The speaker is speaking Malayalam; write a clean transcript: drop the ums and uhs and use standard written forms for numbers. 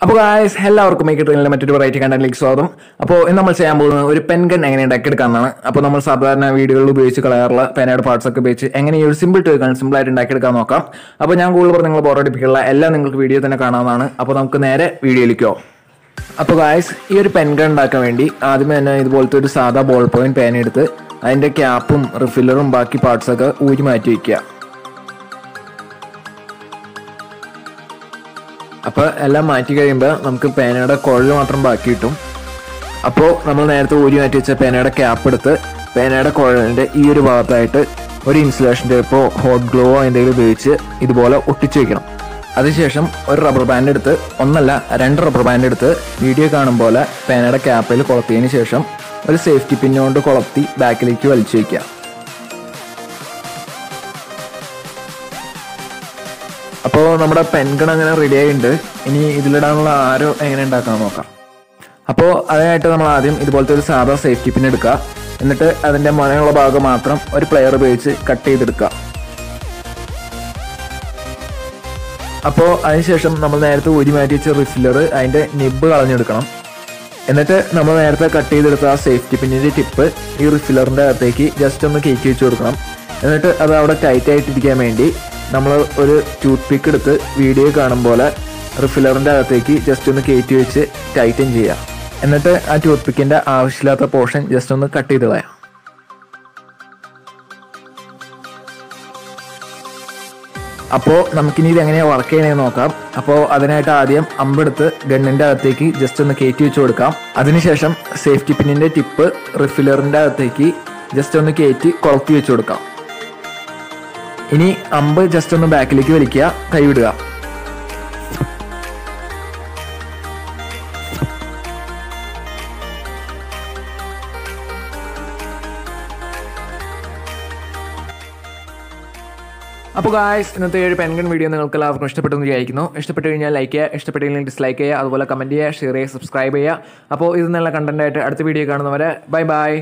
അപ്പോൾ ഗായ്സ് എല്ലാവർക്കും മേക്കിട്ടുള്ള മറ്റൊരു വെറൈറ്റി കണ്ടന്റിലേക്ക് സ്വാഗതം. അപ്പോൾ ഇന്ന് നമ്മൾ ചെയ്യാൻ പോകുന്നത് ഒരു പെൻ ഗൺ എങ്ങനെ ഉണ്ടാക്കിയെടുക്കാമെന്നാണ്. അപ്പോൾ നമ്മൾ സാധാരണ വീഡിയോകളിൽ ഉപയോഗിച്ച് കളയാറുള്ള പെനയുടെ പാർട്സ് ഒക്കെ ഉപയോഗിച്ച് എങ്ങനെ ഈ ഒരു സിമ്പിൾ ടു ഗൺ സിമ്പിളായിട്ട് ഉണ്ടാക്കിയെടുക്കാൻ നോക്കാം. അപ്പോൾ ഞാൻ കൂടുതൽ നിങ്ങൾ ബോറടിപ്പിക്കുള്ള എല്ലാം നിങ്ങൾക്ക് വീഡിയോ തന്നെ കാണാവുന്നതാണ്. അപ്പോൾ നമുക്ക് നേരെ വീഡിയോയിലേക്കോ. അപ്പോൾ ഗായ്സ് ഈ ഒരു പെൻ ഗൺ ഉണ്ടാക്കാൻ വേണ്ടി ആദ്യമേ തന്നെ ഇതുപോലത്തെ ഒരു സാധാ ബോൾ പോയിന്റ് പേന എടുത്ത് അതിൻ്റെ ക്യാപ്പും റിഫില്ലറും ബാക്കി പാർട്സൊക്കെ ഊരി മാറ്റി വയ്ക്കുക. അപ്പോൾ എല്ലാം മാറ്റി കഴിയുമ്പോൾ നമുക്ക് പേനയുടെ കുഴൽ മാത്രം ബാക്കി കിട്ടും. അപ്പോൾ നമ്മൾ നേരത്തെ ഊരി മാറ്റി വെച്ച പേനയുടെ ക്യാപ്പ് എടുത്ത് പേനയുടെ കുഴലിൻ്റെ ഈ ഒരു ഭാഗത്തായിട്ട് ഒരു ഇൻസുലേഷൻ ടേപ്പോ ഹോട്ട് ഗ്ലോവോ എന്തെങ്കിലും ഉപയോഗിച്ച് ഇതുപോലെ ഒട്ടിച്ചു വയ്ക്കണം. അതിനുശേഷം ഒരു റബ്ബർ ബാൻഡ് എടുത്ത് ഒന്നല്ല 2 റബ്ബർ ബാൻഡ് എടുത്ത് വീഡിയോ കാണും പോലെ പേനയുടെ ക്യാപ്പിൽ കൊളത്തിയതിന് ശേഷം ഒരു സേഫ്റ്റി പിന്നുകൊണ്ട് കൊളത്തി ബാക്കിലേക്ക് വലിച്ചു വയ്ക്കുക. അപ്പോൾ നമ്മുടെ പെൻ ഗൺ അങ്ങനെ റെഡി ആയിട്ടുണ്ട്. ഇനി ഇതിലിടാനുള്ള ആരോ എങ്ങനെ ഉണ്ടാക്കാൻ നോക്കാം. അപ്പോൾ അതിനായിട്ട് നമ്മൾ ആദ്യം ഇതുപോലത്തെ ഒരു സാധാ സേഫ്റ്റി പിൻ എടുക്കുക. എന്നിട്ട് അതിൻ്റെ മുനയുള്ള ഭാഗം മാത്രം ഒരു പ്ലെയർ ഉപയോഗിച്ച് കട്ട് ചെയ്തെടുക്കുക. അപ്പോൾ അതിനുശേഷം നമ്മൾ നേരത്തെ ഊരി മാറ്റി വെച്ച റിഫില്ലർ അതിൻ്റെ നിബ്ബ് കളഞ്ഞെടുക്കണം. എന്നിട്ട് നമ്മൾ നേരത്തെ കട്ട് ചെയ്തെടുത്ത ആ സേഫ്റ്റി പിന്നിൻ്റെ ടിപ്പ് ഈ റിഫില്ലറിൻ്റെ അകത്തേക്ക് ജസ്റ്റ് ഒന്ന് കയറ്റി വെച്ച് കൊടുക്കണം. എന്നിട്ട് അത് അവിടെ ടൈറ്റ് ആയിട്ടിരിക്കാൻ വേണ്ടി നമ്മൾ ഒരു ടൂത്ത് പിക്ക് എടുത്ത് വീഡിയോ കാണും പോലെ റിഫില്ലറിൻ്റെ അകത്തേക്ക് ജസ്റ്റ് ഒന്ന് കയറ്റി വെച്ച് ടൈറ്റൻ ചെയ്യുക. എന്നിട്ട് ആ ടൂത്ത് പിക്കിൻ്റെ ആവശ്യമില്ലാത്ത പോർഷൻ ജസ്റ്റ് ഒന്ന് കട്ട് ചെയ്ത് കളയാം. അപ്പോൾ നമുക്കിനി ഇത് എങ്ങനെയാണ് വർക്ക് ചെയ്യണമെന്ന് നോക്കാം. അപ്പോൾ അതിനായിട്ട് ആദ്യം അമ്പെടുത്ത് ഗണ്ണിൻ്റെ അകത്തേക്ക് ജസ്റ്റ് ഒന്ന് കയറ്റി വെച്ച് കൊടുക്കാം. അതിനുശേഷം സേഫ്റ്റി പിന്നിൻ്റെ ടിപ്പ് റിഫില്ലറിൻ്റെ അകത്തേക്ക് ജസ്റ്റ് ഒന്ന് കയറ്റി കൊളത്തി വെച്ച് കൊടുക്കാം. ഇനി അമ്പ് ജസ്റ്റ് ഒന്ന് ബാക്കിലേക്ക് വലിക്കുക, കൈവിടുക. അപ്പോൾ ഗായ്സ് ഇന്നത്തെ ഒരു പെൻ ഗൺ വീഡിയോ നിങ്ങൾക്ക് എല്ലാവർക്കും ഇഷ്ടപ്പെട്ടെന്ന് വിചാരിക്കുന്നു. ഇഷ്ടപ്പെട്ട് കഴിഞ്ഞാൽ ലൈക്ക് ചെയ്യുക, ഇഷ്ടപ്പെട്ടില്ലെങ്കിൽ ഡിസ്ലൈക്ക് ചെയ്യുക, അതുപോലെ കമൻറ്റ് ചെയ്യുക, ഷെയർ ചെയ്യുക, സബ്സ്ക്രൈബ് ചെയ്യുക. അപ്പോൾ ഇത് നല്ല കണ്ടന്റ് ആയിട്ട് അടുത്ത വീഡിയോ കാണുന്നവരെ ബൈ ബൈ.